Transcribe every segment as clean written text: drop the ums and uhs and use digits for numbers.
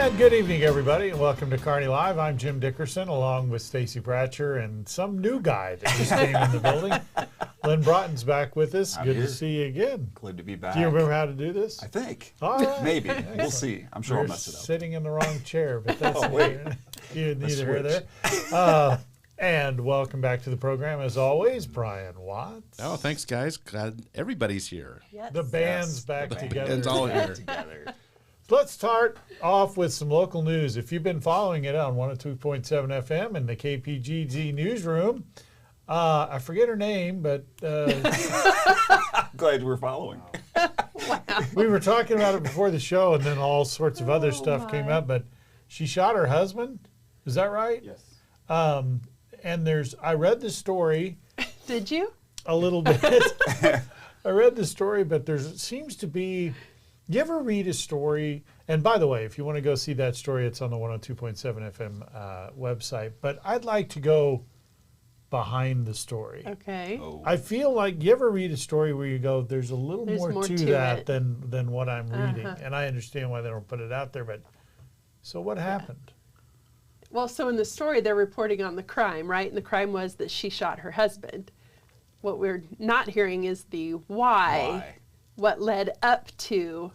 And good evening, everybody, and welcome to Kearney Live. I'm Jim Dickerson, along with Stacy Bratcher and some new guy that just came in the building. Lynn Broughton's back with us. I'm Good here. to see you again. Glad to be back. Do you remember how to do this? I think. All right. Maybe. Excellent. We'll see. I'm sure You're I'll mess it up. sitting in the wrong chair, but that's Oh, wait. neither Let's here nor there. And welcome back to the program, as always, Brian Watts. Oh, thanks, guys. Glad everybody's here. Yes. The band's back The together. band's all here. Together. Let's start off with some local news. If you've been following it on 102.7 FM in the KPGZ newsroom, I forget her name, but Glad we're following. we were talking about it before the show, and then all sorts of other stuff came up. But she shot her husband. Is that right? Yes. And I read the story Did you? a little bit. I read the story, but there seems to be. You ever read a story? And by the way, if you want to go see that story, it's on the 102.7 FM website. But I'd like to go behind the story. Okay. Oh. I feel like you ever read a story where you go, there's a little There's more more to to that it. than what I'm reading. Uh-huh. And I understand why they don't put it out there. But so what happened? Well, so in the story, they're reporting on the crime, right? And the crime was that she shot her husband. What we're not hearing is the why. What led up to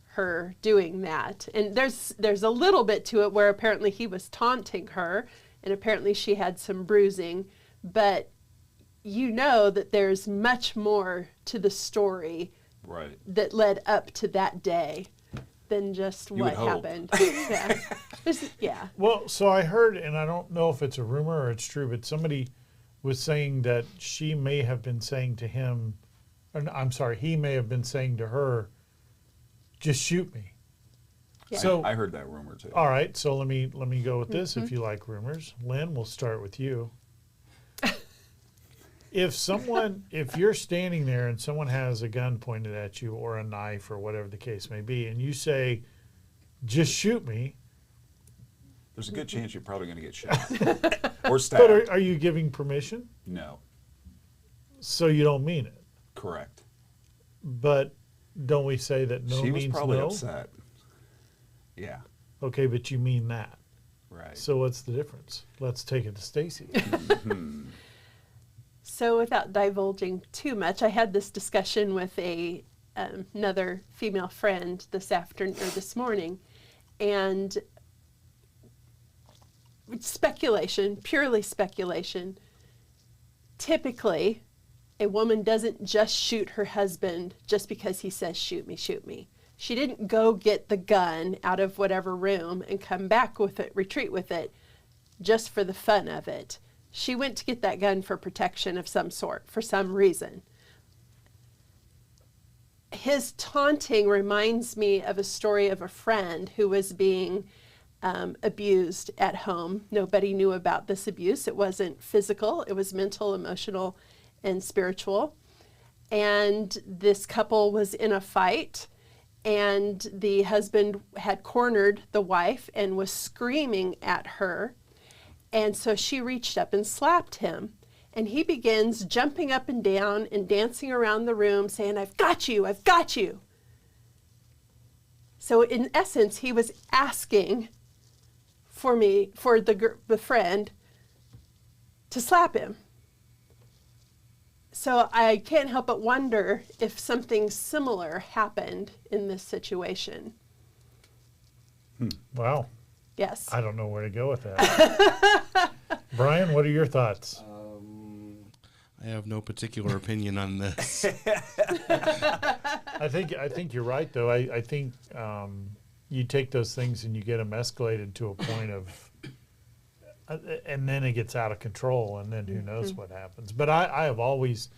her doing that. And there's a little bit to it where apparently he was taunting her, and apparently she had some bruising. But you know that there's much more to the story Right. that led up to that day than just You what would hope. happened. Yeah. Yeah. Well, so I heard, and I don't know if it's a rumor or it's true, but somebody was saying that she may have been saying to him, I'm sorry, he may have been saying to her, just shoot me. Yeah. So, I heard that rumor too. all right, so let me go with this Mm-hmm. if you like rumors. Lynn, we'll start with you. If you're standing there and someone has a gun pointed at you or a knife or whatever the case may be, and you say, just shoot me, There's a good chance you're probably going to get shot or but stabbed. are you giving permission? No. So you don't mean it. Correct. But don't we say that no She was means probably no? upset. Yeah. Okay, but you mean that. Right. So what's the difference? Let's take it to Stacy. So without divulging too much, I had this discussion with another female friend this morning, and speculation, purely speculation. Typically, a woman doesn't just shoot her husband just because he says, shoot me, shoot me. She didn't go get the gun out of whatever room and come back with it, retreat with it, just for the fun of it. She went to get that gun for protection of some sort, for some reason. His taunting reminds me of a story of a friend who was being abused at home. Nobody knew about this abuse. It wasn't physical, it was mental, emotional, and spiritual. And this couple was in a fight, and the husband had cornered the wife and was screaming at her. And so she reached up and slapped him. And he begins jumping up and down and dancing around the room saying, I've got you, I've got you. So in essence, he was asking for the friend to slap him. So I can't help but wonder if something similar happened in this situation. Wow. Yes. I don't know where to go with that. Brian, what are your thoughts? I have no particular opinion on this. I think you're right, though. I think you take those things and you get them escalated to a point of, and then it gets out of control, and then who knows what happens. But I have always.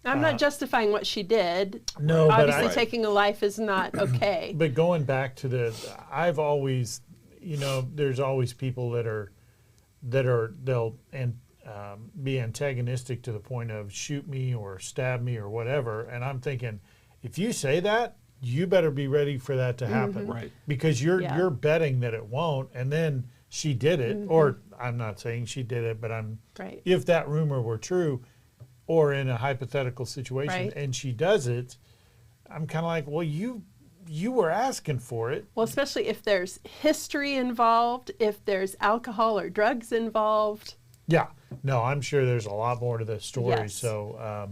I'm not justifying what she did. No, but obviously I- taking a life is not okay. But going back to I've always, there's always people they'll be antagonistic to the point of shoot me or stab me or whatever. And I'm thinking, if you say that, you better be ready for that to happen. Right. Because you're Yeah. betting that it won't. And then she did it, or I'm not saying she did it, but Right. if that rumor were true, or in a hypothetical situation, Right. and she does it, I'm kind of like, well, you were asking for it. Well, especially if there's history involved, if there's alcohol or drugs involved. Yeah, no, I'm sure there's a lot more to this story. Yes. So,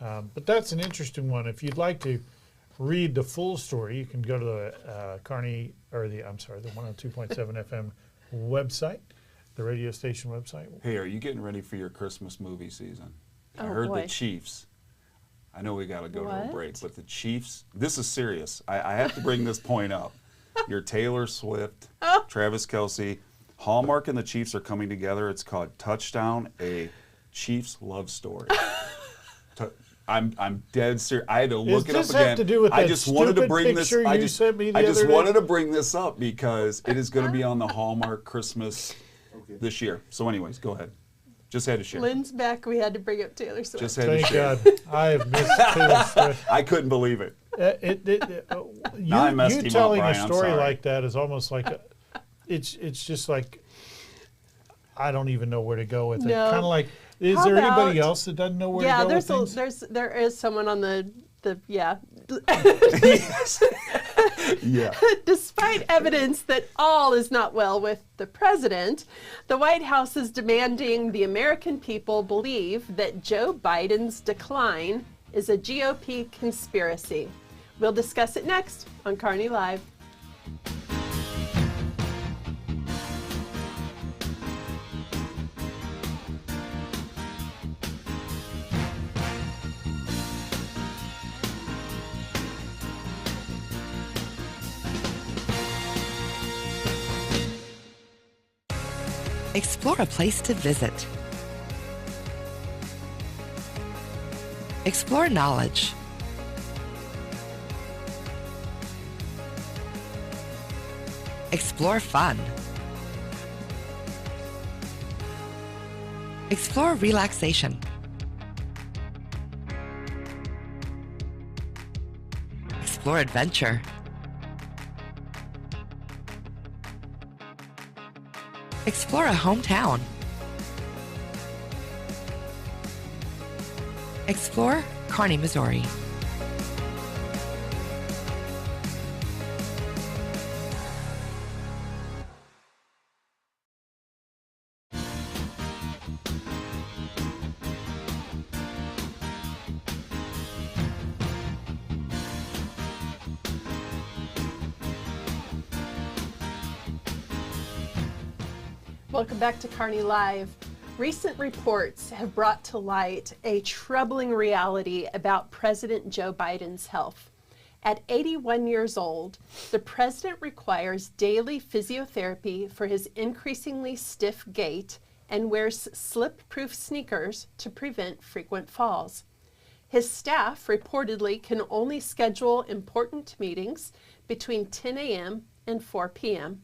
but that's an interesting one. If you'd like to read the full story, you can go to the Kearney, or the 102.7 FM website, the radio station website. Hey, are you getting ready for your Christmas movie season? I Oh, heard boy. the Chiefs. I know we got to go to a What? break, but the Chiefs, this is serious. I have to bring this point up. Your Taylor Swift, Travis Kelce, Hallmark and the Chiefs are coming together. It's called Touchdown, a Chiefs love story. I'm dead serious. I had to look it up Does this again. have to do with I that just wanted to stupid bring this. picture I you just, sent me the I just other day? wanted to bring this up because it is going to be on the Hallmark Christmas this year. So, anyways, go ahead. Just had to share. Lynn's back. We had to bring up Taylor Swift. Just had to Thank share. God, I have missed Taylor Swift. I couldn't believe it. I messed You him up, telling Brian, a I'm story sorry. like that is almost like it's just like I don't even know where to go with it. No. Kind of like, is How there anybody about- else that doesn't know where Yeah, to go with things? there is someone on the yeah. Yeah. Despite evidence that all is not well with the president, the White House is demanding the American people believe that Joe Biden's decline is a GOP conspiracy. We'll discuss it next on Kearney Live. Explore a place to visit. Explore knowledge. Explore fun. Explore relaxation. Explore adventure. Explore a hometown. Explore Kearney, Missouri. Welcome back to Kearney Live. Recent reports have brought to light a troubling reality about President Joe Biden's health. At 81 years old, the president requires daily physiotherapy for his increasingly stiff gait and wears slip-proof sneakers to prevent frequent falls. His staff reportedly can only schedule important meetings between 10 a.m. and 4 p.m.,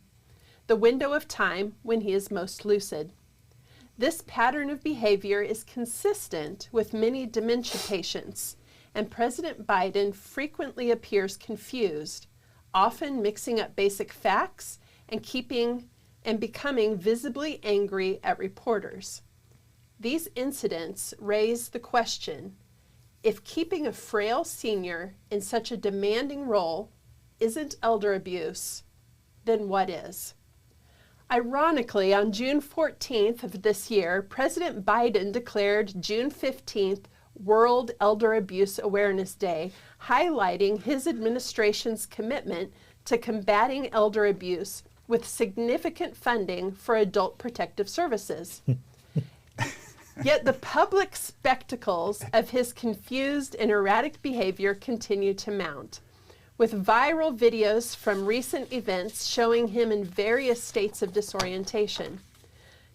the window of time when he is most lucid. This pattern of behavior is consistent with many dementia patients, and President Biden frequently appears confused, often mixing up basic facts and becoming visibly angry at reporters. These incidents raise the question, if keeping a frail senior in such a demanding role isn't elder abuse, then what is? Ironically, on June 14th of this year, President Biden declared June 15th World Elder Abuse Awareness Day, highlighting his administration's commitment to combating elder abuse with significant funding for adult protective services. Yet the public spectacles of his confused and erratic behavior continue to mount, with viral videos from recent events showing him in various states of disorientation.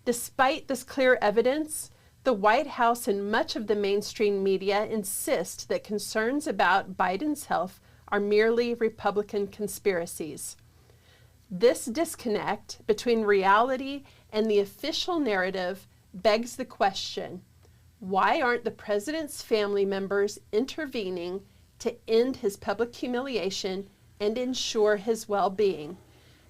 Despite this clear evidence, the White House and much of the mainstream media insist that concerns about Biden's health are merely Republican conspiracies. This disconnect between reality and the official narrative begs the question, why aren't the president's family members intervening to end his public humiliation and ensure his well-being?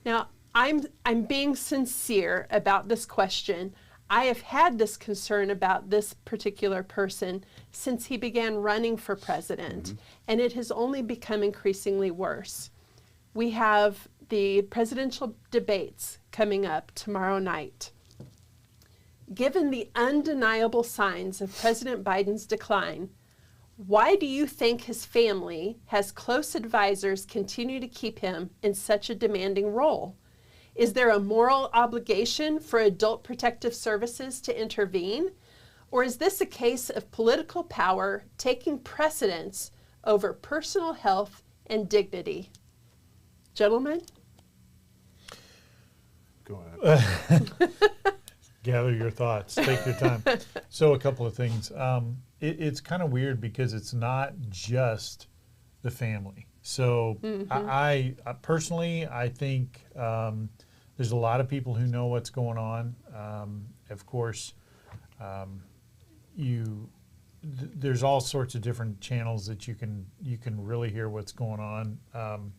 Now, I'm being sincere about this question. I have had this concern about this particular person since he began running for president, and it has only become increasingly worse. We have the presidential debates coming up tomorrow night. Given the undeniable signs of President Biden's decline, why do you think his family has close advisors continue to keep him in such a demanding role? Is there a moral obligation for adult protective services to intervene? Or is this a case of political power taking precedence over personal health and dignity? Gentlemen? Go ahead. Gather your thoughts. Take your time. So a couple of things. It's kind of weird because it's not just the family. So I personally, I think there's a lot of people who know what's going on. Of course, there's all sorts of different channels that you can really hear what's going on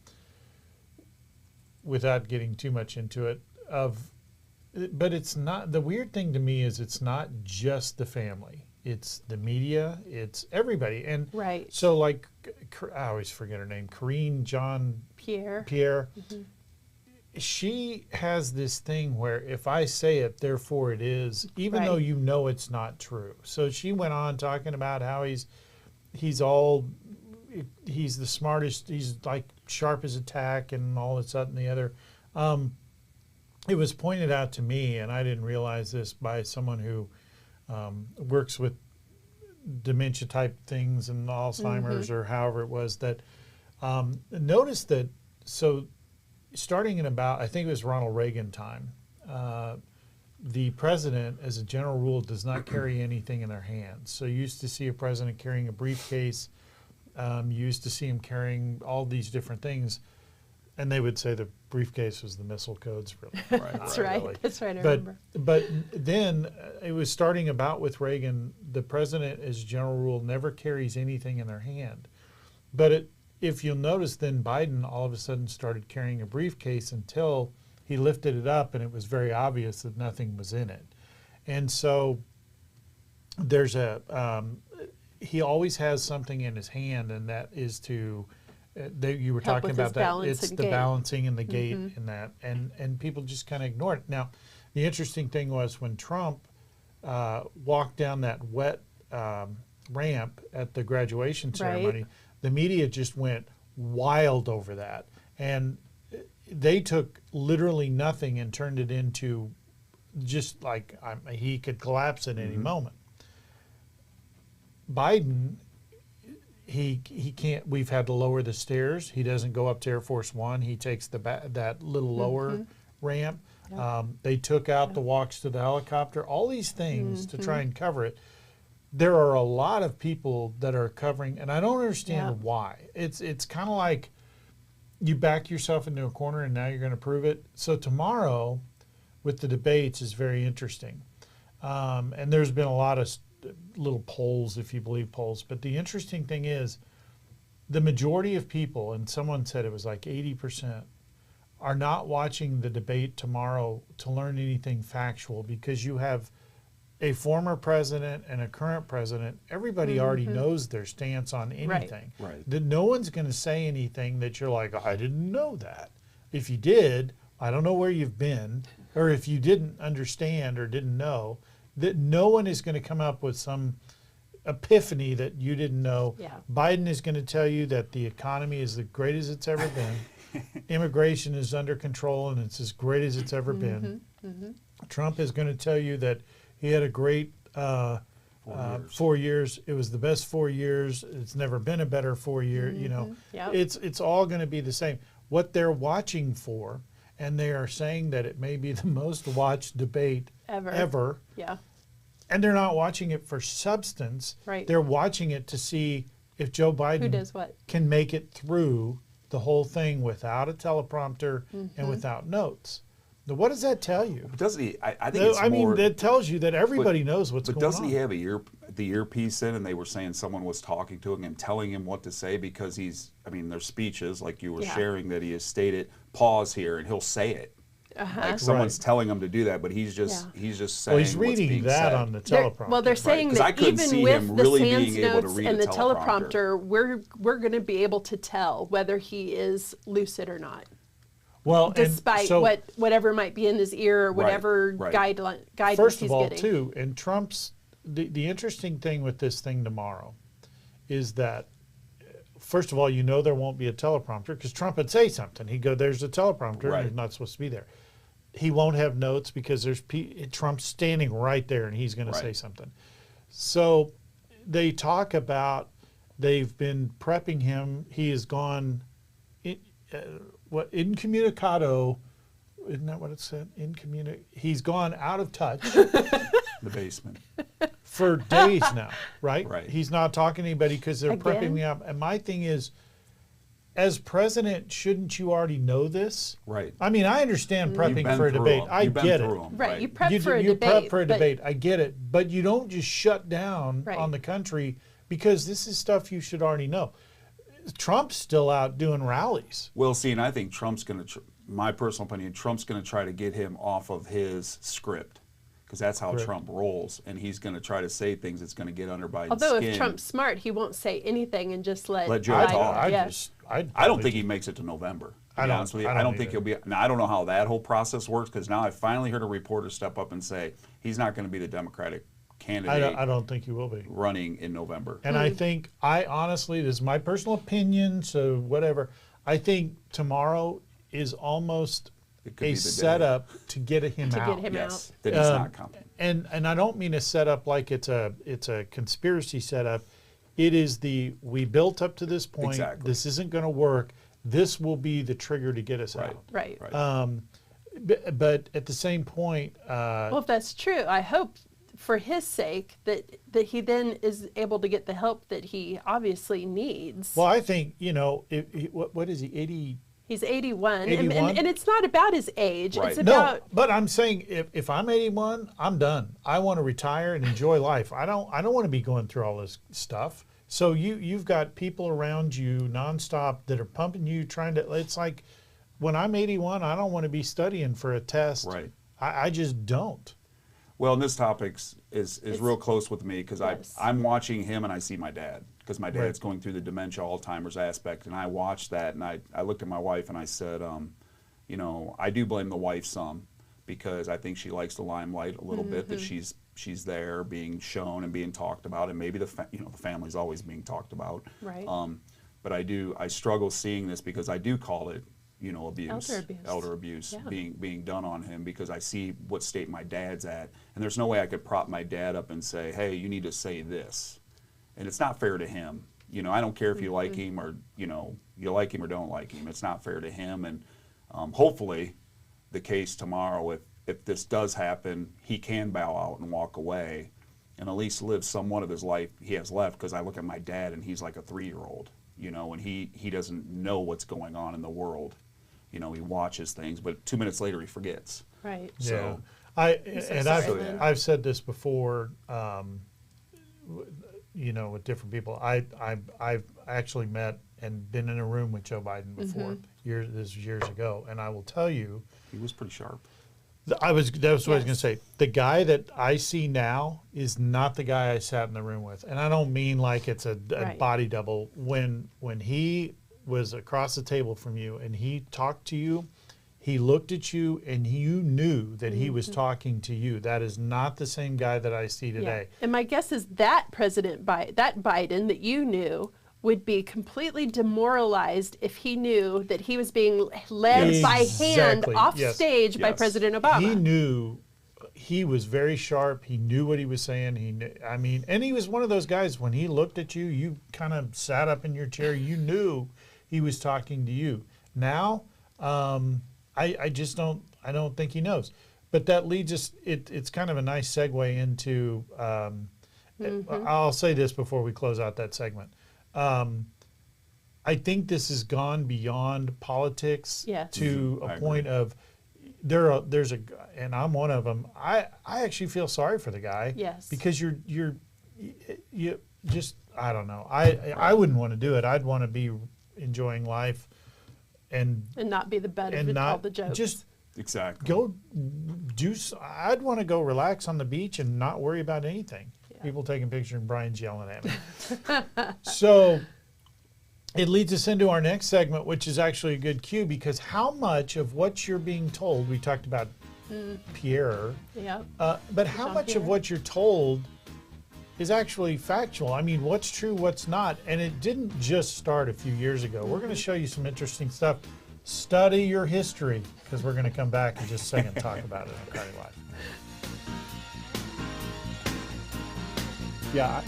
without getting too much into it. But it's not, the weird thing to me is it's not just the family. It's the media. It's everybody. And right. So like, I always forget her name, Corinne Pierre. Mm-hmm. She has this thing where if I say it, therefore it is, even though you know it's not true. So she went on talking about how he's the smartest, he's like sharp as a tack and all this, that, and the other. It was pointed out to me, and I didn't realize this, by someone who works with dementia type things and Alzheimer's or however it was, that notice that, so starting in about, I think it was Ronald Reagan time, the president, as a general rule, does not carry anything in their hands. So you used to see a president carrying a briefcase. You used to see him carrying all these different things. And they would say the briefcase was the missile codes, really. That's right. Really. That's right. I remember. But then it was starting about with Reagan. The president, as a general rule, never carries anything in their hand. But if you'll notice, then Biden all of a sudden started carrying a briefcase until he lifted it up, and it was very obvious that nothing was in it. And so there's he always has something in his hand, and that is to. You were talking about that. It's the balancing and the gait and that, and people just kind of ignore it. Now, the interesting thing was when Trump walked down that wet ramp at the graduation ceremony, the media just went wild over that, and they took literally nothing and turned it into just like he could collapse at any moment. Biden. He can't. We've had to lower the stairs. He doesn't go up to Air Force One. He takes that little lower ramp. They took out the walks to the helicopter. All these things to try and cover it. There are a lot of people that are covering, and I don't understand why. It's kind of like you back yourself into a corner, and now you're going to prove it. So tomorrow, with the debates, is very interesting, and there's been a lot of little polls, if you believe polls. But the interesting thing is the majority of people, and someone said it was like 80%, are not watching the debate tomorrow to learn anything factual, because you have a former president and a current president. Everybody already knows their stance on anything. Right. That no one's going to say anything that you're like, I didn't know that. If you did, I don't know where you've been, or if you didn't understand or didn't know, that no one is going to come up with some epiphany that you didn't know. Yeah. Biden is going to tell you that the economy is the great as it's ever been. Immigration is under control and it's as great as it's ever been. Trump is going to tell you that he had a great 4 years. It was the best 4 years. It's never been a better 4 year. You know, it's all going to be the same. What they're watching for, and they are saying that it may be the most watched debate ever. Yeah. And they're not watching it for substance. Right. They're watching it to see if Joe Biden can make it through the whole thing without a teleprompter and without notes. Now, what does that tell you? Doesn't he? I think it's more. I mean, that tells you that everybody knows what's going on. But doesn't he have the earpiece in, and they were saying someone was talking to him and telling him what to say, because there's speeches, like you were sharing, that he has stated, pause here, and he'll say it. Like someone's telling him to do that, but he's just saying. Well, he's reading what's being that said. on the teleprompter. Well, they're saying 'Cause I that couldn't even see with him the really sans being able to notes read and a the teleprompter. we're going to be able to tell whether he is lucid or not. Well, Despite and so, whatever might be in his ear or whatever right. guidance first he's of all, getting. too, and Trump's the interesting thing with this thing tomorrow is that first of all, there won't be a teleprompter because Trump would say something. He'd go, "There's a teleprompter, Right. and it's not supposed to be there." He won't have notes because there's Trump's standing right there, and he's going to say something. So they talk about they've been prepping him. He has gone incommunicado. Isn't that what it said? He's gone out of touch The basement. for days now, right? Right. He's not talking to anybody because they're prepping Again? me up. And my thing is, as president, shouldn't you already know this? Right. I mean, I understand You've prepping been for a through debate. 'em. I You've been get it. through 'em, Right, you prep You for a you debate. prep for a but- debate. I get it, but you don't just shut down Right. on the country because this is stuff you should already know. Trump's still out doing rallies. Well, see, and I think Trump's going to, my personal opinion, Trump's going to try to get him off of his script because that's how Correct. Trump rolls, and he's going to try to say things that's going to get under Biden's Although skin. if Trump's smart, he won't say anything and just let Joe Biden- talk. I don't think he makes it to November. To be honest with you. I don't think either. he'll be. Now, I don't know how that whole process works because now I finally heard a reporter step up and say he's not going to be the Democratic candidate I don't think he will be. running in November. And I think, honestly, this is my personal opinion, so whatever. I think tomorrow is almost It could be a the day. setup to get him To out. get him Yes, out. that he's not coming. And I don't mean a setup like it's a conspiracy setup. It is we built up to this point. Exactly. This isn't going to work. This will be the trigger to get us out. Right. But at the same point, Well, if that's true, I hope for his sake that he then is able to get the help that he obviously needs. well, I think what is he 80? He's 81, 81? And it's not about his age. Right. It's No, about but I'm saying if I'm 81, I'm done. I want to retire and enjoy life. I don't want to be going through all this stuff. So you've got people around you nonstop that are pumping you, trying to. It's like when I'm 81, I don't want to be studying for a test. Right. I just don't. Well, and this topic is real close with me because Yes. I'm watching him and I see my dad because my dad's Right. going through the dementia Alzheimer's aspect, and I watched that and I looked at my wife and I said, I do blame the wife some because I think she likes the limelight a little bit, that she's there being shown and being talked about, and maybe the family's always being talked about. Right. But I struggle seeing this because I do call it abuse, Elder abuse. Yeah. being done on him because I see what state my dad's at, and there's no way I could prop my dad up and say, hey, you need to say this, and it's not fair to him. I don't care if you like him or you like him or don't like him. It's not fair to him, and hopefully the case tomorrow, if this does happen, he can bow out and walk away and at least live somewhat of his life he has left, because I look at my dad and he's like a 3-year-old, and he doesn't know what's going on in the world. He watches things, but 2 minutes later he forgets. right. So I've said this before, with different people. I've actually met and been in a room with Joe Biden before. This was years ago, and I will tell you, He was pretty sharp. that's what I was going to Yes. say. The guy that I see now is not the guy I sat in the room with, and I don't mean like it's a Right. body double. When he was across the table from you and he talked to you, he looked at you and you knew that he was talking to you. That is not the same guy that I see today. And my guess is that that Biden that you knew would be completely demoralized if he knew that he was being led by hand Exactly. off Yes. stage by Yes. President Obama. He knew. He was very sharp. He knew what he was saying. He knew, and he was one of those guys, when he looked at you, you kind of sat up in your chair. You knew he was talking to you. Now, I just don't. I don't think he knows. But that leads us. It's kind of a nice segue into. I'll say this before we close out that segment. I think this has gone beyond politics Yes. to I a agree. point of there's a, and I'm one of them. I actually feel sorry for the guy. Yes. Because you just, I don't know. I wouldn't want to do it. I'd want to be enjoying life and and not be the butt of and all not the jokes. just Exactly. Go do. I'd want to go relax on the beach and not worry about anything. Yeah. People taking pictures and Brian's yelling at me. So it leads us into our next segment, which is actually a good cue, because how much of what you're being told, we talked about Pierre, Yeah. but how much of what you're told is actually factual? I mean, what's true, what's not? And it didn't just start a few years ago. We're going to show you some interesting stuff. Study your history, because we're going to come back in just a second and talk about it on Kearney Live. Yeah.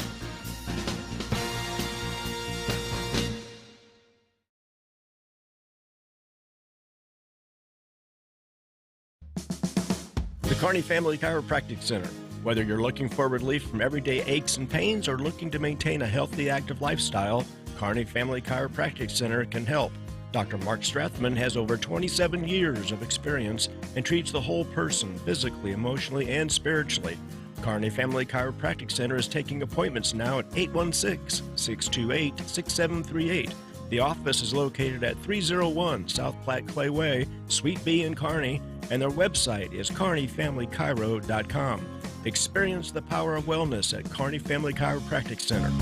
The Kearney Family Chiropractic Center. Whether you're looking for relief from everyday aches and pains or looking to maintain a healthy, active lifestyle, Kearney Family Chiropractic Center can help. Dr. Mark Strathman has over 27 years of experience and treats the whole person physically, emotionally, and spiritually. Kearney Family Chiropractic Center is taking appointments now at 816-628-6738. The office is located at 301 South Platte Clay Way, Suite B in Kearney, and their website is kearneyfamilychiro.com. Experience the power of wellness at Kearney Family Chiropractic Center.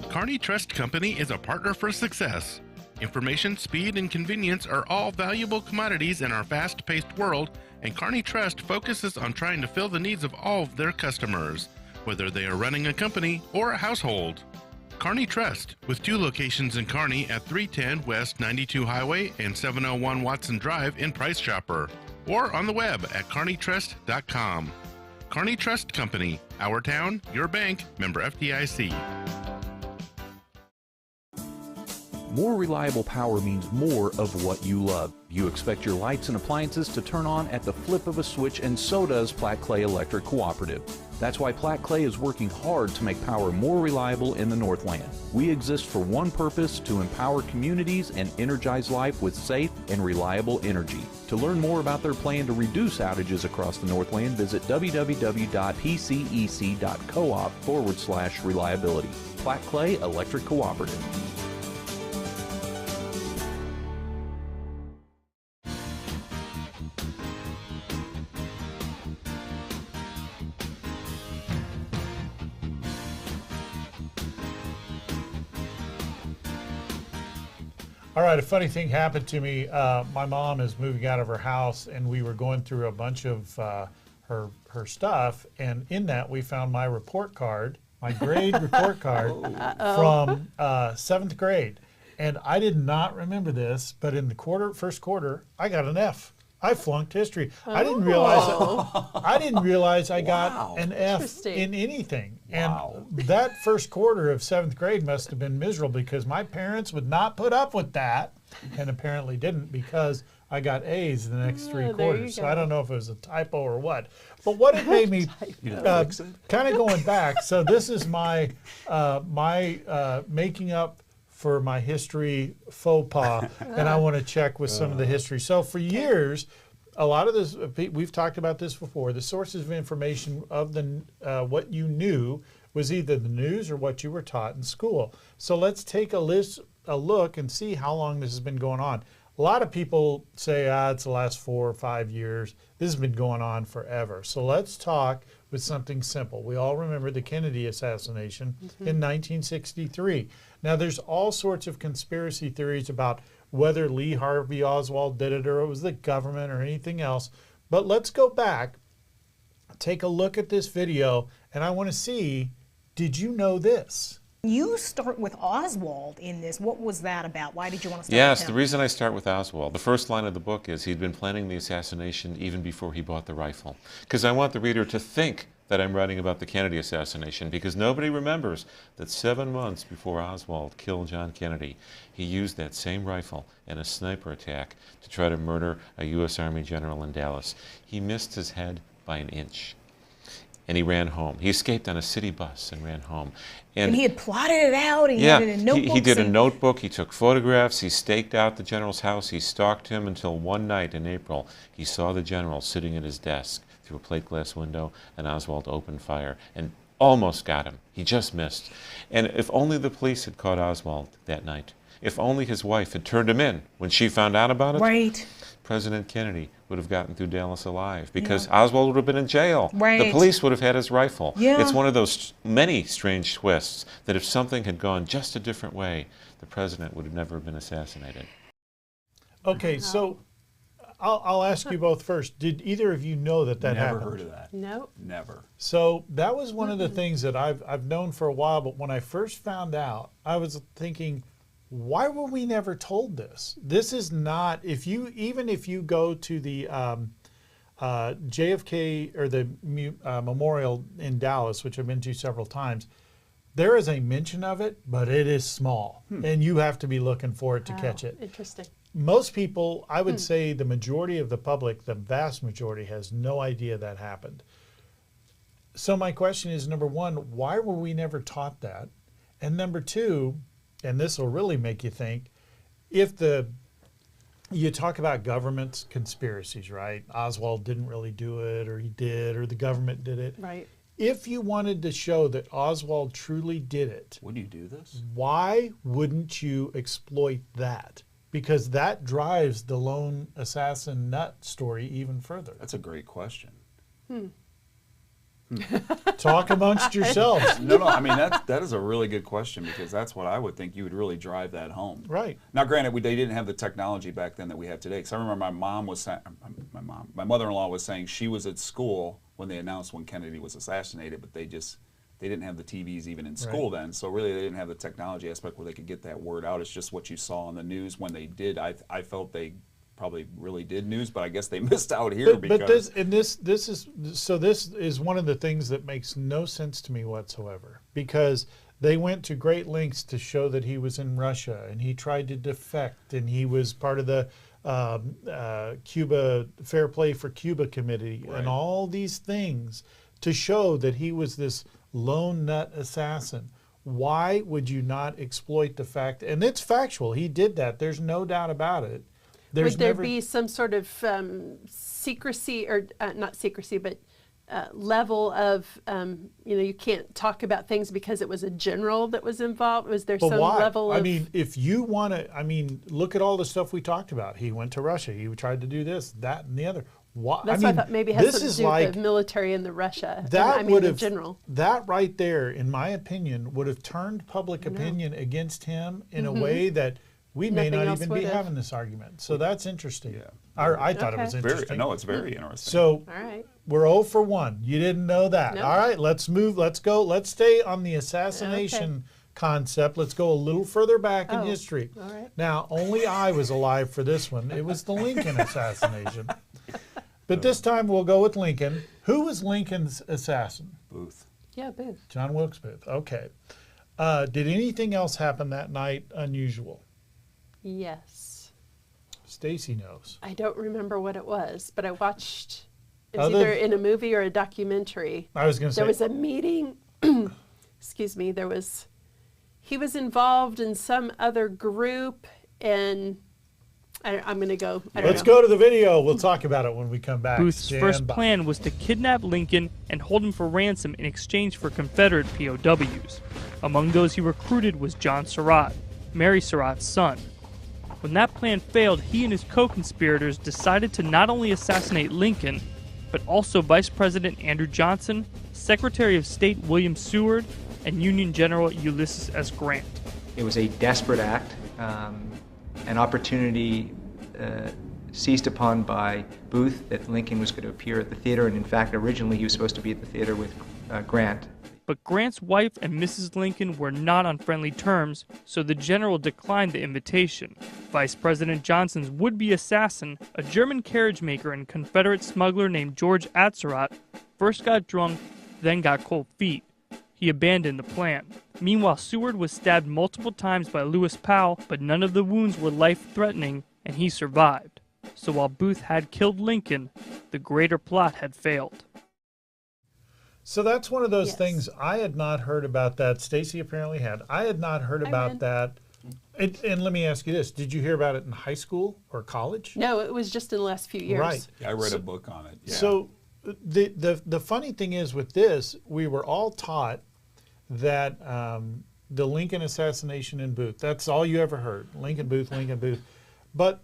Kearney Trust Company is a partner for success. Information, speed, and convenience are all valuable commodities in our fast-paced world, and Kearney Trust focuses on trying to fill the needs of all of their customers, whether they are running a company or a household. Kearney Trust, with 2 locations in Kearney at 310 West 92 Highway and 701 Watson Drive in Price Chopper, or on the web at kearneytrust.com. Kearney Trust Company, our town, your bank, member FDIC. More reliable power means more of what you love. You expect your lights and appliances to turn on at the flip of a switch, and so does Platte Clay Electric Cooperative. That's why Platte Clay is working hard to make power more reliable in the Northland. We exist for one purpose: to empower communities and energize life with safe and reliable energy. To learn more about their plan to reduce outages across the Northland, visit www.pcec.coop/reliability. Platte Clay Electric Cooperative. All right, a funny thing happened to me. My mom is moving out of her house, and we were going through a bunch of her stuff, and in that we found my report card, my grade report card from 7th grade. And I did not remember this, but in the first quarter, I got an F. I flunked history. I didn't realize I got an F in anything. Wow. And that first quarter of 7th grade must have been miserable, because my parents would not put up with that, and apparently didn't, because I got A's the next 3 quarters. So I don't know if it was a typo or what. But what it made me kind of going back. So this is my making up for my history faux pas, and I want to check with some of the history. So for years, a lot of this, we've talked about this before, the sources of information of the what you knew was either the news or what you were taught in school. So let's take a look and see how long this has been going on. A lot of people say, it's the last 4 or 5 years. This has been going on forever. So let's talk with something simple. We all remember the Kennedy assassination in 1963. Now, there's all sorts of conspiracy theories about whether Lee Harvey Oswald did it, or it was the government, or anything else. But let's go back, take a look at this video, and I want to see, did you know this? You start with Oswald in this. What was that about? Why did you want to start Yes, with him? the reason I start with Oswald, the first line of the book is he'd been planning the assassination even before he bought the rifle. Because I want the reader to think that I'm writing about the Kennedy assassination, because nobody remembers that 7 months before Oswald killed John Kennedy, he used that same rifle in a sniper attack to try to murder a U.S. Army general in Dallas. He missed his head by an inch, and he ran home. He escaped on a city bus and ran home. And he had plotted it out. He had it in notebooks. He did a notebook. He took photographs. He staked out the general's house. He stalked him until one night in April, he saw the general sitting at his desk through a plate glass window, and Oswald opened fire and almost got him. He just missed. And if only the police had caught Oswald that night, If only his wife had turned him in when she found out about it, Right. President Kennedy would have gotten through Dallas alive because Oswald would have been in jail. Right. The police would have had his rifle. Yeah. It's one of those many strange twists that if something had gone just a different way, the president would have never been assassinated. Okay, so I'll ask you both first. Did either of you know that Never happened? heard of that. No. Never. So that was one of the things that I've known for a while, but when I first found out, I was thinking, why were we never told this? This is not, even if you go to the JFK or the memorial in Dallas, which I've been to several times, there is a mention of it, but it is small, and you have to be looking for it to catch it. Interesting. Most people, I would say the majority of the public, the vast majority, has no idea that happened. So my question is, number one, why were we never taught that? And number two, and this will really make you think, if you talk about government conspiracies, right? Oswald didn't really do it, or he did, or the government did it. Right. If you wanted to show that Oswald truly did it, Would you do this? why wouldn't you exploit that? Because that drives the lone assassin nut story even further. That's a great question. Talk amongst yourselves. No, I mean, that is a really good question, because that's what I would think you would really drive that home. Right. Now, granted, they didn't have the technology back then that we have today. Because I remember my mother-in-law was saying she was at school when they announced when Kennedy was assassinated, but they didn't have the TVs even in school then. So really, they didn't have the technology aspect where they could get that word out. It's just what you saw on the news when they did. I felt they probably really did news, but I guess they missed out here because. But this is one of the things that makes no sense to me whatsoever, because they went to great lengths to show that he was in Russia and he tried to defect, and he was part of the Cuba Fair Play for Cuba Committee, Right. and all these things to show that he was this lone nut assassin. Why would you not exploit the fact? And it's factual. He did that. There's no doubt about it. Would there be some sort of secrecy, or not secrecy, but level of, you can't talk about things because it was a general that was involved? Was there some why? level of... I mean, if you want to, look at all the stuff we talked about. He went to Russia. He tried to do this, that, and the other. Why? That's why I thought maybe it has something to do with the military and the Russia. The general. That right there, in my opinion, would have turned public opinion against him in a way that we may Nothing not else even be would've. having this argument. So that's interesting. Yeah. I thought it was Okay. interesting. It's very interesting. So All right. we're 0 for 1. You didn't know that. Nope. All right, let's move. Let's go. Let's stay on the assassination concept. Let's go a little further back in history. All right. Now, only I was alive for this one. It was the Lincoln assassination. But this time we'll go with Lincoln. Who was Lincoln's assassin? Booth. Yeah, Booth. John Wilkes Booth. Okay. Did anything else happen that night unusual? Yes. Stacy knows. I don't remember what it was, but I watched, it was Other- either in a movie or a documentary. I was going to say. There was a meeting, excuse me, he was involved in some other group, and I'm going to go, I don't Let's know. go to the video. We'll talk about it when we come back. Booth's Stand first by. plan was to kidnap Lincoln and hold him for ransom in exchange for Confederate POWs. Among those he recruited was John Surratt, Mary Surratt's son. When that plan failed, he and his co-conspirators decided to not only assassinate Lincoln, but also Vice President Andrew Johnson, Secretary of State William Seward, and Union General Ulysses S. Grant. It was a desperate act, an opportunity seized upon by Booth that Lincoln was going to appear at the theater, and in fact, originally he was supposed to be at the theater with Grant. But Grant's wife and Mrs. Lincoln were not on friendly terms, so the general declined the invitation. Vice President Johnson's would-be assassin, a German carriage maker and Confederate smuggler named George Atzerodt, first got drunk, then got cold feet. He abandoned the plan. Meanwhile, Seward was stabbed multiple times by Lewis Powell, but none of the wounds were life-threatening, and he survived. So while Booth had killed Lincoln, the greater plot had failed. So that's one of those things I had not heard about that. Stacy apparently had. I had not heard about that. And let me ask you this. Did you hear about it in high school or college? No, it was just in the last few years. Right. Yeah, I read a book on it. Yeah. So the funny thing is with this, we were all taught that the Lincoln assassination in Booth. That's all you ever heard. Lincoln Booth, Lincoln Booth. But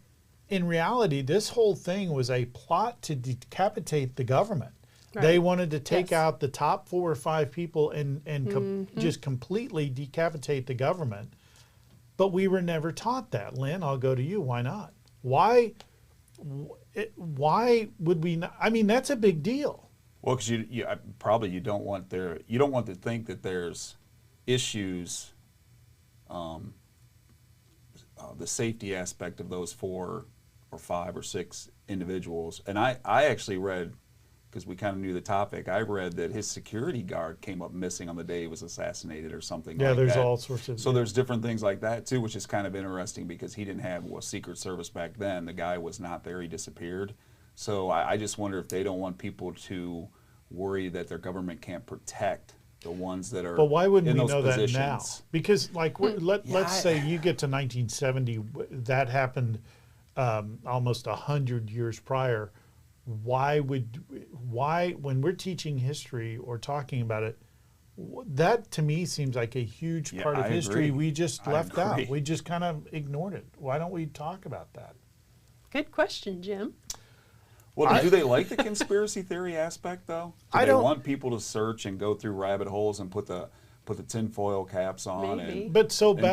in reality, this whole thing was a plot to decapitate the government. Right. They wanted to take out the top 4 or 5 people and just completely decapitate the government. But we were never taught that. Lynn, I'll go to you. Why not? Why would we not? I mean, that's a big deal. Well, because you don't want to think that there's issues, the safety aspect of those 4 or 5 or 6 individuals. And I actually read, because we kind of knew the topic, I read that his security guard came up missing on the day he was assassinated or something like that. Yeah, there's all sorts of... So there's different things like that too, which is kind of interesting because he didn't have a Secret Service back then. The guy was not there, he disappeared. So I just wonder if they don't want people to worry that their government can't protect the ones that are in those positions. But why wouldn't we know that now? Because let's say you get to 1970, that happened almost 100 years prior. Why, when we're teaching history or talking about it, that to me seems like a huge part of history we just left out. We just kind of ignored it. Why don't we talk about that? Good question, Jim. Well, do they like the conspiracy theory aspect, though? Do they want people to search and go through rabbit holes and put the tinfoil caps on and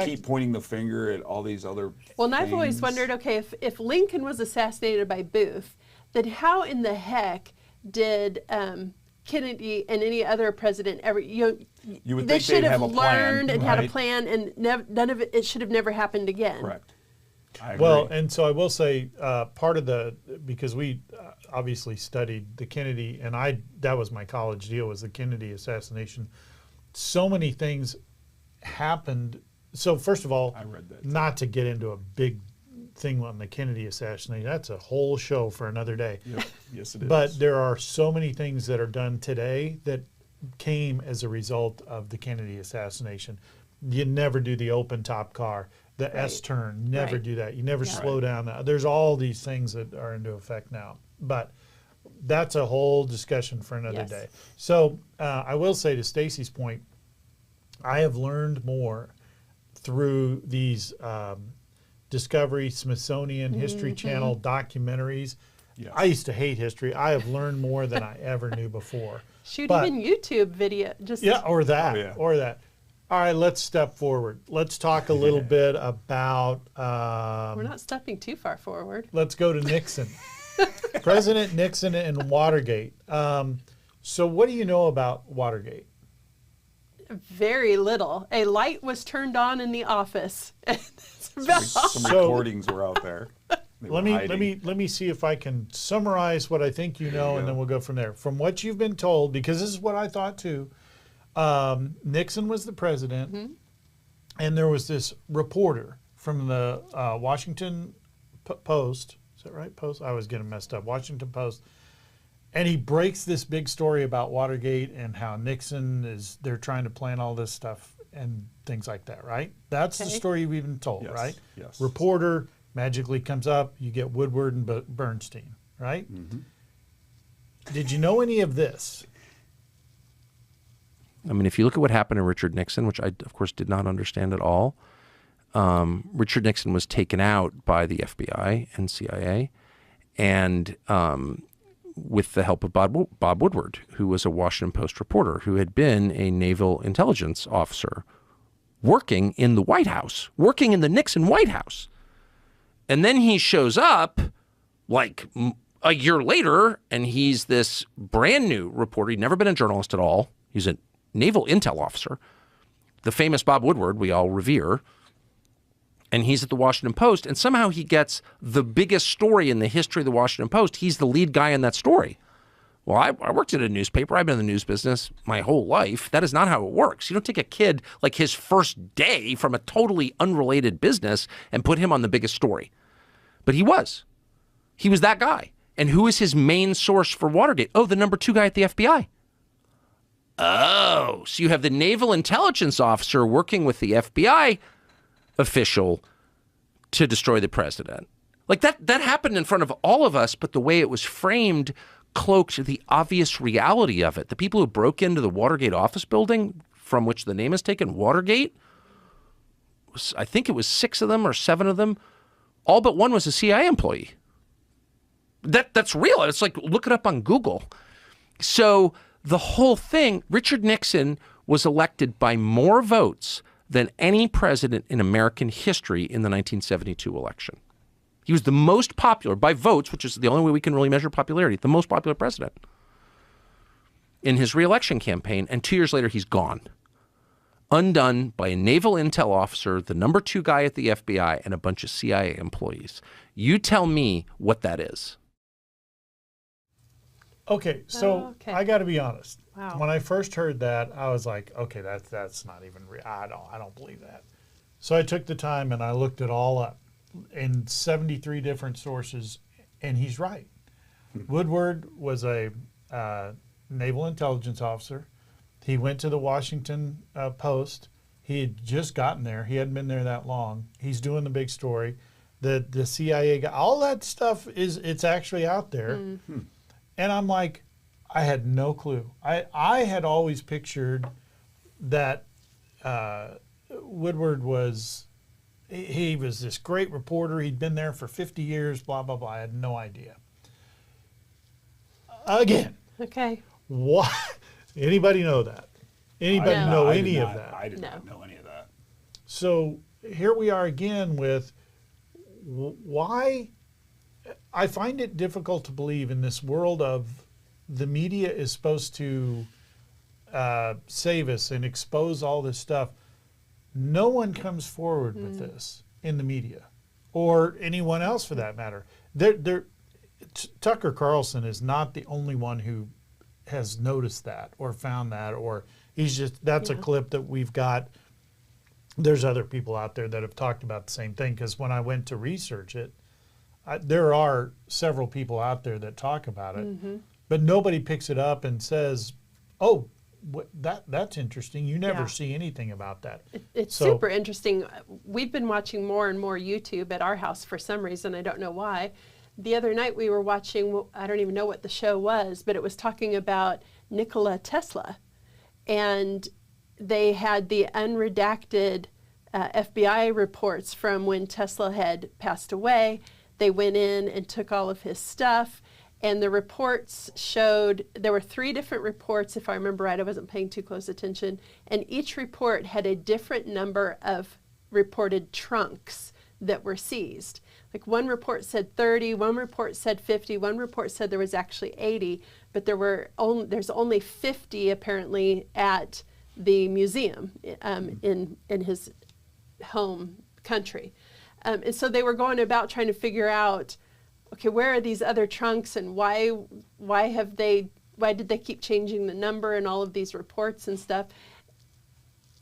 keep pointing the finger at all these other Well, and I've always wondered, okay, if Lincoln was assassinated by Booth, then how in the heck did Kennedy and any other president ever, you would they think should they'd have have a learned plan, and had a plan, and none of it should have never happened again. Correct. I agree. Well, and so I will say part of because we obviously studied the Kennedy, and that was my college deal, was the Kennedy assassination. So many things happened. So first of all, I read that too. Not to get into a big thing on the Kennedy assassination, that's a whole show for another day. Yep. Yes, it is. But there are so many things that are done today that came as a result of the Kennedy assassination. You never do the open top car, the S-turn, never do that. You never slow down. There's all these things that are into effect now. But that's a whole discussion for another day. So I will say, to Stacy's point, I have learned more through these Discovery, Smithsonian, History Channel documentaries. Yes. I used to hate history. I have learned more than I ever knew before. Shoot, even YouTube video. Or that. All right, let's step forward. Let's talk a little bit about... we're not stepping too far forward. Let's go to Nixon. President Nixon and Watergate. So what do you know about Watergate? Very little. A light was turned on in the office. Some recordings were out there. Let me see if I can summarize what I think you know, and then we'll go from there. From what you've been told, because this is what I thought too, Nixon was the president, and there was this reporter from the Washington Post. Is that right? Post? I was getting messed up. Washington Post. And he breaks this big story about Watergate and how Nixon they're trying to plan all this stuff and things like that, right? That's the story we've been told, right? Yes. Reporter magically comes up, you get Woodward and Bernstein, right? Mm-hmm. Did you know any of this? I mean, if you look at what happened to Richard Nixon, which I, of course, did not understand at all, Richard Nixon was taken out by the FBI and CIA, and with the help of Bob Woodward, who was a Washington Post reporter who had been a naval intelligence officer working in the White House, working in the Nixon White House. And then he shows up like a year later, and he's this brand new reporter. He'd never been a journalist at all. He's a naval intel officer. The famous Bob Woodward we all revere. And he's at the Washington Post, and somehow he gets the biggest story in the history of the Washington Post. He's the lead guy in that story. Well, I worked at a newspaper. I've been in the news business my whole life. That is not how it works. You don't take a kid like his first day from a totally unrelated business and put him on the biggest story. But he was. He was that guy. And who is his main source for Watergate? Oh, the number 2 guy at the FBI. Oh, so you have the naval intelligence officer working with the FBI official to destroy the president. Like that happened in front of all of us, but the way it was framed cloaked the obvious reality of it. The people who broke into the Watergate office building, from which the name is taken, Watergate, I think it was 6 of them or 7 of them. All but one was a CIA employee. That's real. It's like, look it up on Google. So the whole thing, Richard Nixon was elected by more votes than any president in American history in the 1972 election. He was the most popular by votes, which is the only way we can really measure popularity, the most popular president in his reelection campaign. And 2 years later, he's gone. Undone by a naval intel officer, the number 2 guy at the FBI, and a bunch of CIA employees. You tell me what that is. Okay, so I got to be honest. Wow. When I first heard that, I was like, okay, that's not even real. I don't believe that. So I took the time and I looked it all up in 73 different sources, and he's right. Woodward was a naval intelligence officer. He went to the Washington Post. He had just gotten there. He hadn't been there that long. He's doing the big story. The CIA guy, all that stuff it's actually out there. Mm-hmm. And I'm like, I had no clue. I had always pictured that Woodward was, he was this great reporter. He'd been there for 50 years, blah, blah, blah. I had no idea. Again. Okay. What? Anybody know that? Anybody know any of that? I did not know any of that. So here we are again with why I find it difficult to believe in this world of the media is supposed to save us and expose all this stuff. No one comes forward with this in the media, or anyone else for that matter. Tucker Carlson is not the only one who has noticed that or found that, or he's just, that's a clip that we've got. There's other people out there that have talked about the same thing, because when I went to research it, there are several people out there that talk about it, but nobody picks it up and says, oh, that's interesting. You never see anything about that. It's super interesting. We've been watching more and more YouTube at our house for some reason. I don't know why. The other night we were watching, I don't even know what the show was, but it was talking about Nikola Tesla. And they had the unredacted FBI reports from when Tesla had passed away. They went in and took all of his stuff. And the reports showed, there were 3 different reports, if I remember right. I wasn't paying too close attention. And each report had a different number of reported trunks that were seized. Like one report said 30, one report said 50, one report said there was actually 80, but there's only 50 apparently at the museum in his home country. And so they were going about trying to figure out, okay, where are these other trunks, and why did they keep changing the number and all of these reports and stuff?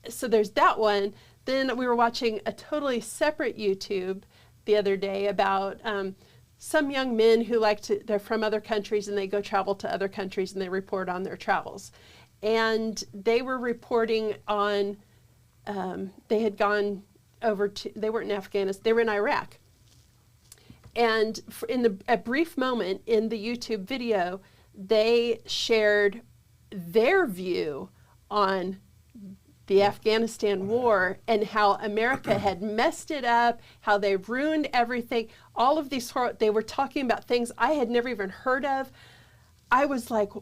So there's that one. Then we were watching a totally separate YouTube the other day about some young men who they're from other countries and they go travel to other countries and they report on their travels. And they were reporting on, they had gone over to, they weren't in Afghanistan, they were in Iraq. And in a brief moment in the YouTube video, they shared their view on the Afghanistan war and how America had messed it up, how they ruined everything. All of these, they were talking about things I had never even heard of. I was like,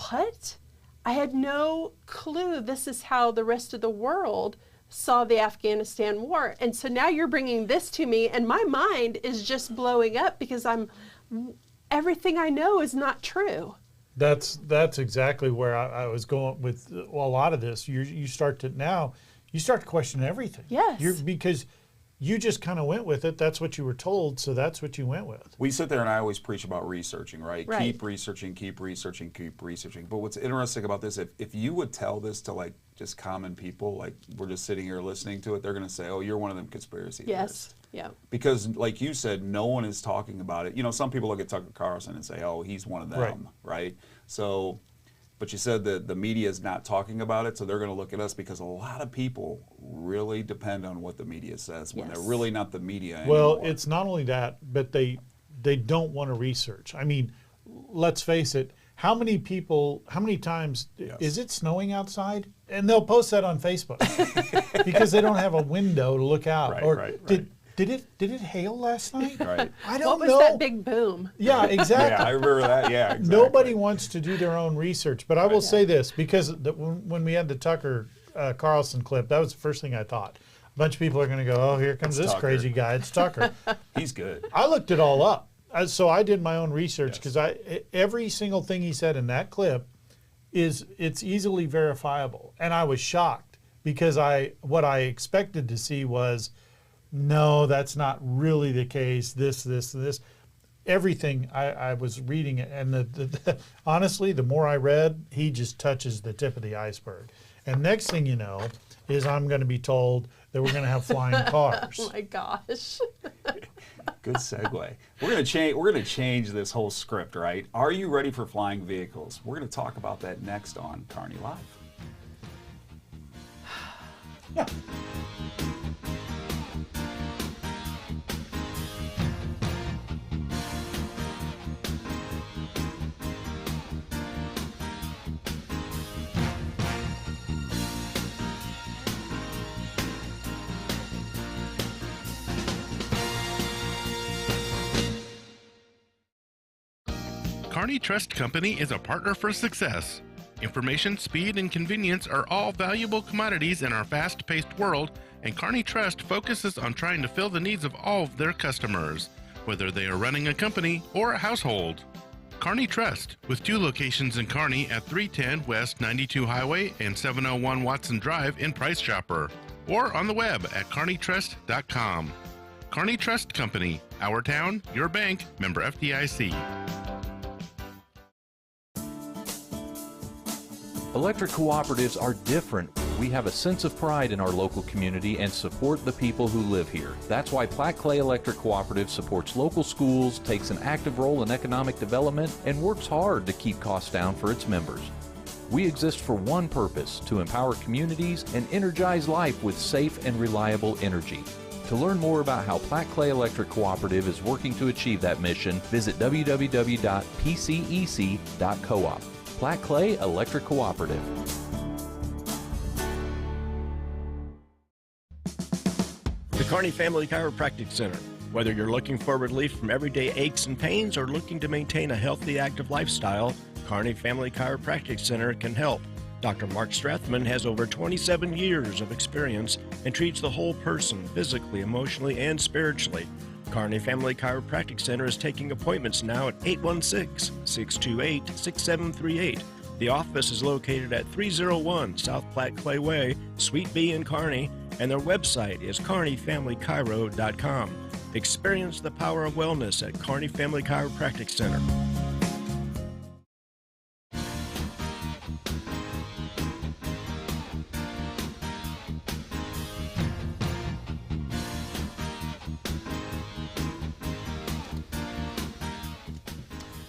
what? I had no clue this is how the rest of the world saw the Afghanistan war. And so now you're bringing this to me, and my mind is just blowing up because everything I know is not true. That's exactly where I was going with a lot of this. You start to question everything. Yes. Because you just kind of went with it. That's what you were told, so that's what you went with. We sit there and I always preach about researching, right? Right. Keep researching, keep researching, keep researching. But what's interesting about this, if you would tell this to just common people, like we're just sitting here listening to it, they're going to say, oh, you're one of them conspiracy theorists. Yeah. Because like you said, no one is talking about it. You know, some people look at Tucker Carlson and say, oh, he's one of them, right? So, but you said that the media is not talking about it, so they're going to look at us because a lot of people really depend on what the media says when they're really not the media anymore. Well, it's not only that, but they don't want to research. I mean, let's face it, how many times is it snowing outside? And they'll post that on Facebook because they don't have a window to look out. Did it hail last night? Right. I don't know. What was that big boom? Yeah, exactly. Yeah, I remember that. Yeah, exactly. Nobody wants to do their own research. But I will say this, because when we had the Tucker Carlson clip, that was the first thing I thought. A bunch of people are going to go, oh, here comes this crazy guy. It's Tucker. He's good. I looked it all up. So I did my own research because every single thing he said in that clip it's easily verifiable. And I was shocked because what I expected to see was, no, that's not really the case. This. Everything I was reading it, and honestly, the more I read, he just touches the tip of the iceberg. And next thing you know, is I'm going to be told that we're going to have flying cars. Oh my gosh! Good segue. We're going to change this whole script, right? Are you ready for flying vehicles? We're going to talk about that next on Kearney Live. Yeah. Kearney Trust Company is a partner for success. Information, speed, and convenience are all valuable commodities in our fast-paced world, and Kearney Trust focuses on trying to fill the needs of all of their customers, whether they are running a company or a household. Kearney Trust, with 2 locations in Kearney at 310 West 92 Highway and 701 Watson Drive in Price Chopper, or on the web at kearneytrust.com. Kearney Trust Company, our town, your bank, member FDIC. Electric cooperatives are different. We have a sense of pride in our local community and support the people who live here. That's why Platte Clay Electric Cooperative supports local schools, takes an active role in economic development, and works hard to keep costs down for its members. We exist for one purpose, to empower communities and energize life with safe and reliable energy. To learn more about how Platte Clay Electric Cooperative is working to achieve that mission, visit www.pcec.coop. Platte Clay Electric Cooperative. The Kearney Family Chiropractic Center. Whether you're looking for relief from everyday aches and pains or looking to maintain a healthy, active lifestyle, Kearney Family Chiropractic Center can help. Dr. Mark Strathman has over 27 years of experience and treats the whole person physically, emotionally, and spiritually. Kearney Family Chiropractic Center is taking appointments now at 816-628-6738. The office is located at 301 South Platte Clay Way, Suite B in Kearney, and their website is kearneyfamilychiro.com. Experience the power of wellness at Kearney Family Chiropractic Center.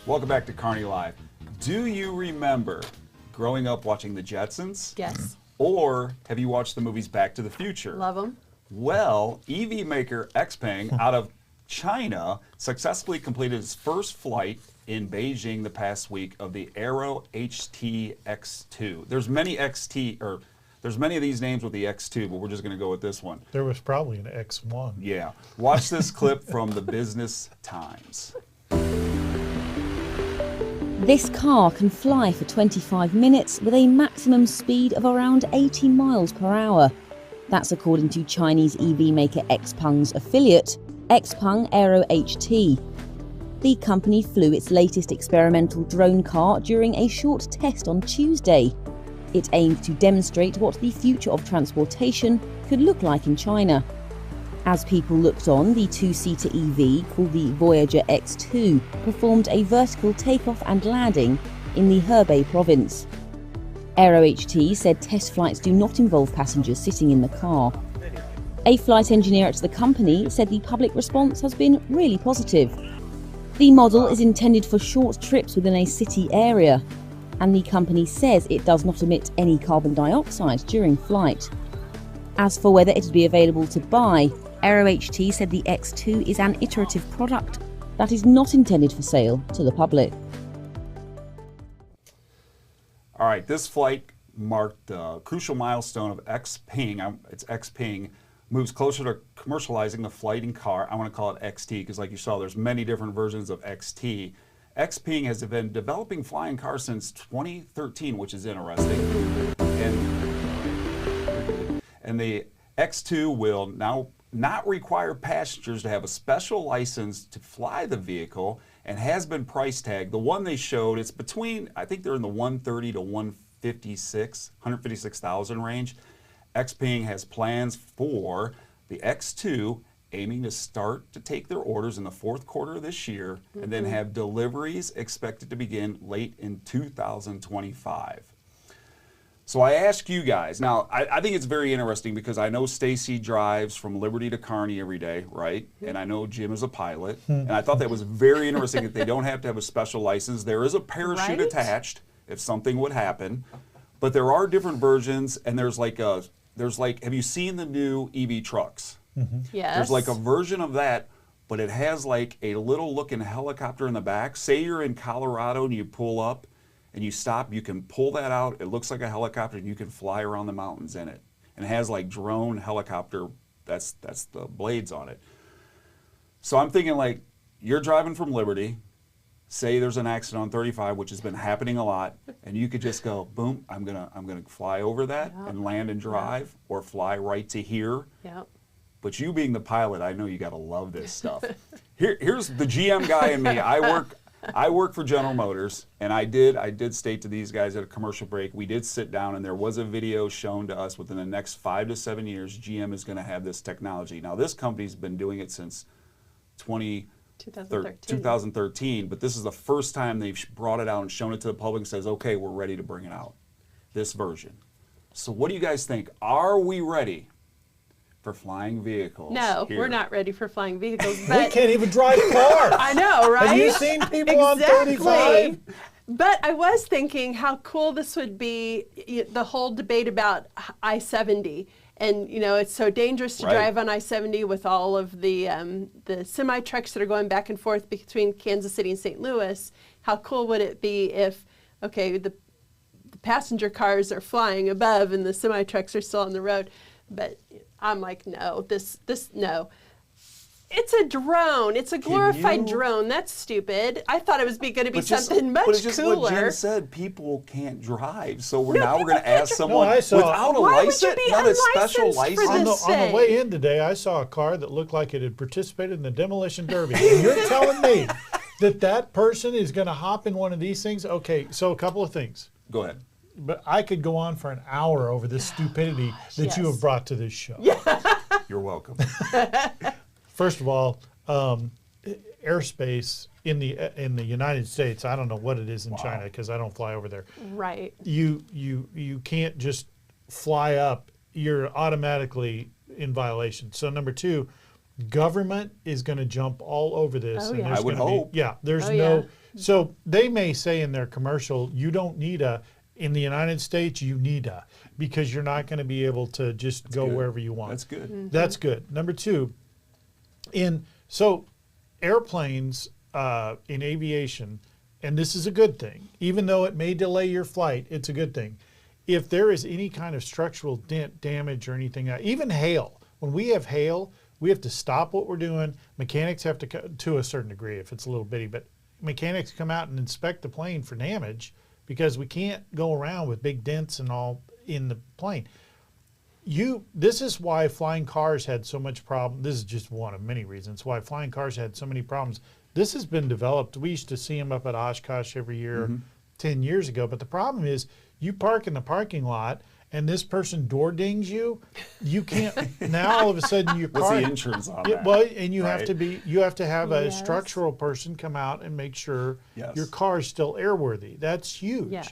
Welcome back to Kearney Live. Do you remember growing up watching the Jetsons? Yes. Or have you watched the movies Back to the Future? Love them. Well, EV maker XPeng out of China successfully completed its first flight in Beijing the past week of the Aero HT X2. There's many of these names with the X2, but we're just going to go with this one. There was probably an X1. Yeah. Watch this clip from the Business Times. This car can fly for 25 minutes with a maximum speed of around 80 miles per hour. That's according to Chinese EV maker XPeng's affiliate, XPeng Aero HT. The company flew its latest experimental drone car during a short test on Tuesday. It aimed to demonstrate what the future of transportation could look like in China. As people looked on, the 2-seater EV, called the Voyager X2, performed a vertical takeoff and landing in the Hebei province. Aero HT said test flights do not involve passengers sitting in the car. A flight engineer at the company said the public response has been really positive. The model is intended for short trips within a city area, and the company says it does not emit any carbon dioxide during flight. As for whether it would be available to buy, Aero HT said the X2 is an iterative product that is not intended for sale to the public. All right, this flight marked a crucial milestone of Xpeng. It's Xpeng. Moves closer to commercializing the flying car. I want to call it XT because, like you saw, there's many different versions of XT. Xpeng has been developing flying cars since 2013, which is interesting. And the X2 will now not require passengers to have a special license to fly the vehicle and has been price tagged. The one they showed, it's between, I think they're in the 130 to 156,000 range. Xpeng has plans for the X2, aiming to start to take their orders in the fourth quarter of this year, and then have deliveries expected to begin late in 2025. So I ask you guys, now I think it's very interesting because I know Stacy drives from Liberty to Kearney every day, right? And I know Jim is a pilot. And I thought that was very interesting that they don't have to have a special license. There is a parachute attached if something would happen. But there are different versions, and there's like, have you seen the new EV trucks? Yes. There's like a version of that, but it has like a little looking helicopter in the back. Say you're in Colorado and you pull up and you stop, you can pull that out. It looks like a helicopter and you can fly around the mountains in it. And it has like drone helicopter, that's the blades on it. So I'm thinking like, you're driving from Liberty, say there's an accident on 35, which has been happening a lot, and you could just go, boom, I'm gonna fly over that and land and drive, or fly right to here. But you being the pilot, I know you gotta love this stuff. Here's the GM guy in me. I work for General Motors, and I did state to these guys at a commercial break, we did sit down and there was a video shown to us within the next 5 to 7 years, GM is gonna have this technology. Now this company's been doing it since 2013, but this is the first time they've brought it out and shown it to the public and says, okay, we're ready to bring it out, this version. So what do you guys think? Are we ready for flying vehicles? No, here? we're not ready for flying vehicles. But we can't even drive cars. I know, right? Have you seen people on 35? But I was thinking how cool this would be, the whole debate about I-70. And, you know, it's so dangerous to drive on I-70 with all of the semi-trucks that are going back and forth between Kansas City and St. Louis. How cool would it be if, okay, the passenger cars are flying above and the semi-trucks are still on the road? But I'm like, no, no. It's a drone. It's a glorified drone. That's stupid. I thought it was going to be something much cooler. But it's just what Jim said. People can't drive, so we're going to ask someone without a license, not a special license. On the way in today, I saw a car that looked like it had participated in the demolition derby. And you're telling me that person is going to hop in one of these things? Okay, so a couple of things. Go ahead. But I could go on for an hour over this stupidity that you have brought to this show. You're welcome. First of all, airspace in the United States, I don't know what it is in China because I don't fly over there. Right. You can't just fly up. You're automatically in violation. So number two, government is going to jump all over this. Oh, and yeah. I would hope. There's no. So they may say in their commercial, you don't need a. In the United States, you need a, because you're not going to be able to just go wherever you want. That's good. Mm-hmm. That's good. Number two, so airplanes in aviation, and this is a good thing, even though it may delay your flight, it's a good thing. If there is any kind of structural damage or anything, even hail, when we have hail, we have to stop what we're doing. Mechanics have to a certain degree, if it's a little bitty, but mechanics come out and inspect the plane for damage, because we can't go around with big dents and all in the plane. This is why flying cars had so much problem. This is just one of many reasons why flying cars had so many problems. This has been developed. We used to see them up at Oshkosh every year 10 years ago. But the problem is you park in the parking lot and this person door dings you. You can't, now all of a sudden your car. What's the insurance on that? Well, and you have to have a structural person come out and make sure your car is still airworthy. That's huge. Yeah.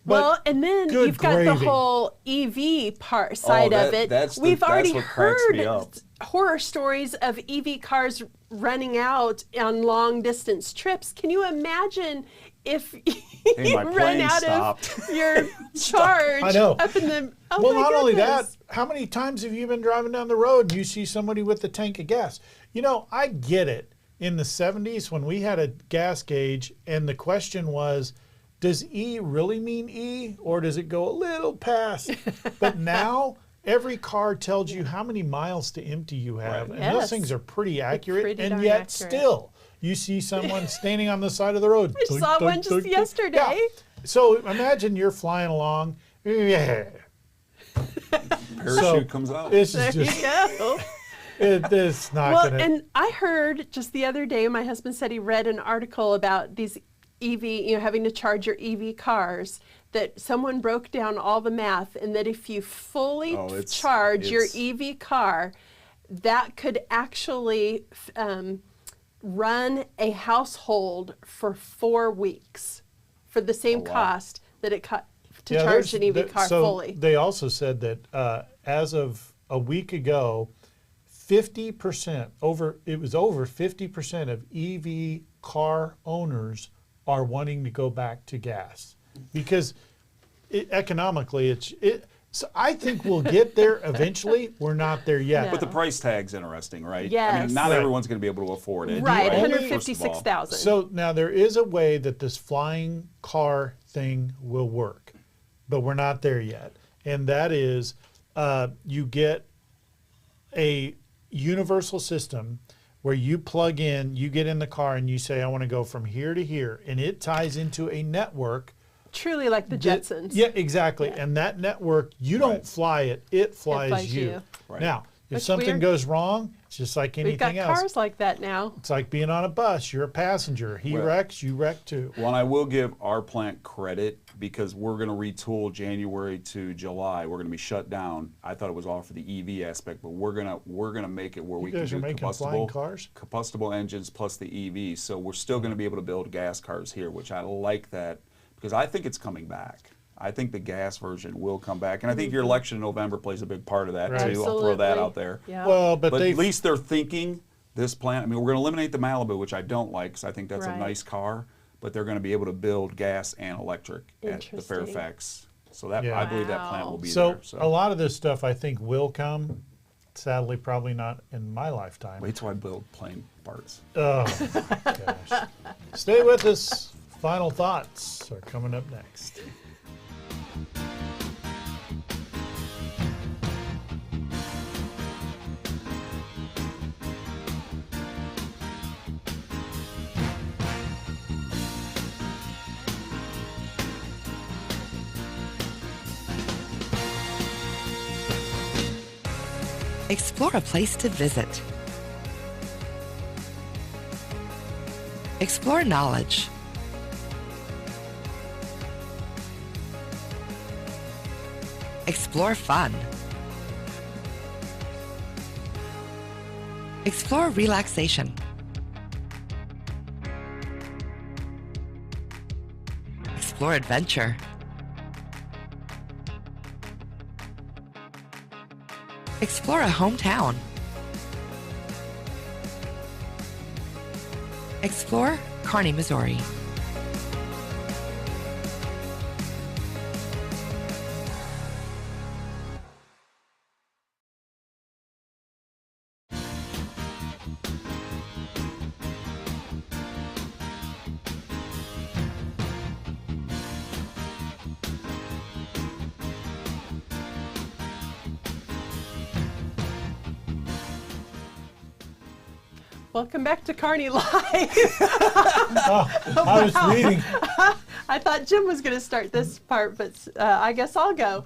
Well, and then you've got the whole EV side of it. We've already heard horror stories of EV cars running out on long distance trips. Can you imagine if you run out of your charge up in the well, not only that, how many times have you been driving down the road and you see somebody with a tank of gas? You know, I get it. In the 70s when we had a gas gauge and the question was, does E really mean E, or does it go a little past? But now every car tells you how many miles to empty you have, and those things are pretty accurate. Pretty and darn yet accurate. Still, you see someone standing on the side of the road. I saw one just yesterday. Yeah. So imagine you're flying along. Yeah. Parachute comes out. This There is just. you go. It's not Well, gonna. and I heard just the other day, my husband said he read an article about these EV, having to charge your EV cars, that someone broke down all the math, and that if you fully charge your EV car, that could actually run a household for 4 weeks for the same cost that it cost to charge an EV car fully. They also said that as of a week ago, 50% over 50% of EV car owners are wanting to go back to gas because economically so I think we'll get there eventually. We're not there yet. No. But the price tag's interesting, right? Yes. I mean, not everyone's going to be able to afford it. Right, $156,000. So now there is a way that this flying car thing will work, but we're not there yet. And that is you get a universal system where you plug in, you get in the car and you say, I want to go from here to here. And it ties into a network. Truly like the Jetsons. Yeah, exactly. Yeah. And that network, you don't fly it, it flies you. Right. Now, if That's something weird. goes wrong, it's just like anything else. We've got cars like that now. It's like being on a bus. You're a passenger. He wrecks, you wreck too. Well, and I will give our plant credit because we're going to retool January to July. We're going to be shut down. I thought it was all for the EV aspect, but we're gonna make it where we can do combustible engines plus the EV. So we're still going to be able to build gas cars here, which I like that because I think it's coming back. I think the gas version will come back, and I think your election in November plays a big part of that too. Absolutely. I'll throw that out there. Yeah. Well, but at least they're thinking this plant. I mean, we're going to eliminate the Malibu, which I don't like because I think that's a nice car, but they're going to be able to build gas and electric at the Fairfax. So that I believe that plant will be there. So a lot of this stuff I think will come. Sadly, probably not in my lifetime. Wait till I build plane parts. Oh, gosh. Stay with us. Final thoughts are coming up next. Explore a place to visit. Explore knowledge. Explore fun. Explore relaxation. Explore adventure. Explore a hometown. Explore Kearney, Missouri. Welcome back to Kearney Live. I was reading. I thought Jim was going to start this part, but I guess I'll go.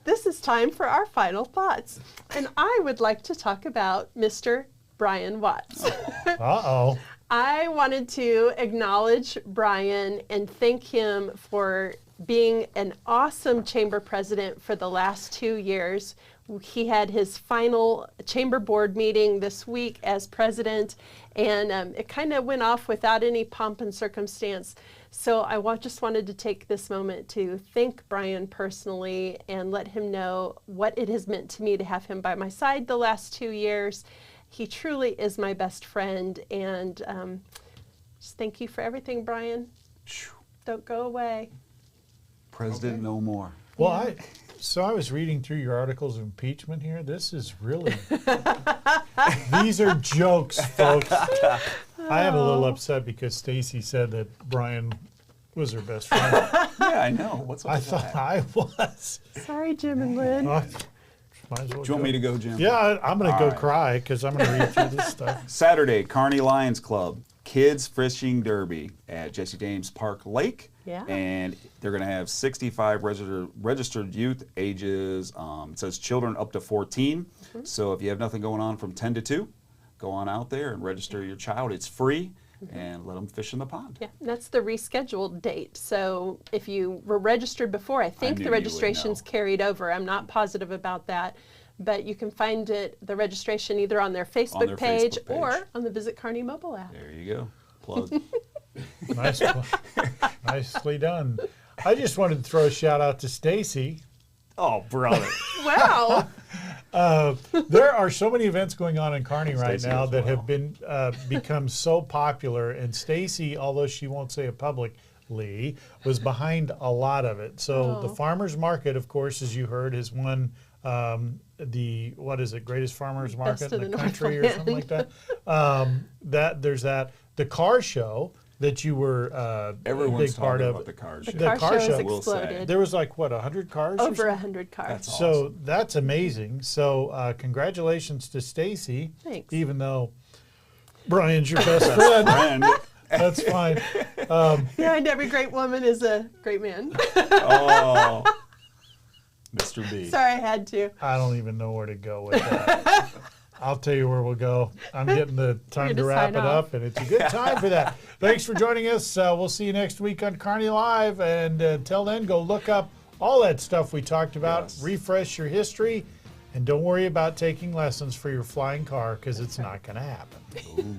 This is time for our final thoughts. And I would like to talk about Mr. Brian Watts. Uh-oh. I wanted to acknowledge Brian and thank him for being an awesome chamber president for the last 2 years. He had his final chamber board meeting this week as president, and it kind of went off without any pomp and circumstance. So I just wanted to take this moment to thank Brian personally and let him know what it has meant to me to have him by my side the last 2 years. He truly is my best friend, and just thank you for everything, Brian. Don't go away. President no more. Well, So I was reading through your articles of impeachment here. This is really, these are jokes, folks. I am a little upset because Stacy said that Brian was her best friend. Yeah, I know. What's up I with thought that? I was. Sorry, Jim and Lynn. Might as well Do you want me to go, Jim? Yeah, I'm going to go All right. cry because I'm going to read through this stuff. Saturday, Kearney Lions Club Kids Fishing Derby at Jesse James Park Lake. Yeah. And they're going to have 65 registered youth ages, it says children up to 14. Mm-hmm. So if you have nothing going on from 10 to 2, go on out there and register your child. It's free. And let them fish in the pond. Yeah, that's the rescheduled date. So if you were registered before, I think knew the you would registration's know. carried over. I'm not positive about that. But you can find the registration either on their Facebook, their page, Facebook page. or on the Visit Kearney mobile app. There you go. Plug. Nicely done. I just wanted to throw a shout out to Stacy. Oh, brother. Wow. There are so many events going on in Kearney right Stacy now as that well. have been become so popular, and Stacy, although she won't say it publicly, was behind a lot of it. So the farmers market, of course, as you heard, has won the greatest farmers market in the country or something like that. There's that. The car show that you were a Everyone's big part talking of. about the car show. The car show has will say. exploded. There was like, what, 100 cars? or Over something? 100 cars. That's So awesome. that's amazing. So congratulations to Stacy. Thanks. Even though Brian's your best friend. Friend. That's fine. Behind every great woman is a great man. Oh, Mr. B. Sorry, I had to. I don't even know where to go with that. I'll tell you where we'll go. I'm getting the time to gonna wrap sign it off. up, and it's a good time for that. Thanks for joining us. We'll see you next week on Kearney Live. And until then, go look up all that stuff we talked about, Yes. refresh your history, and don't worry about taking lessons for your flying car because it's not going to happen. Ooh.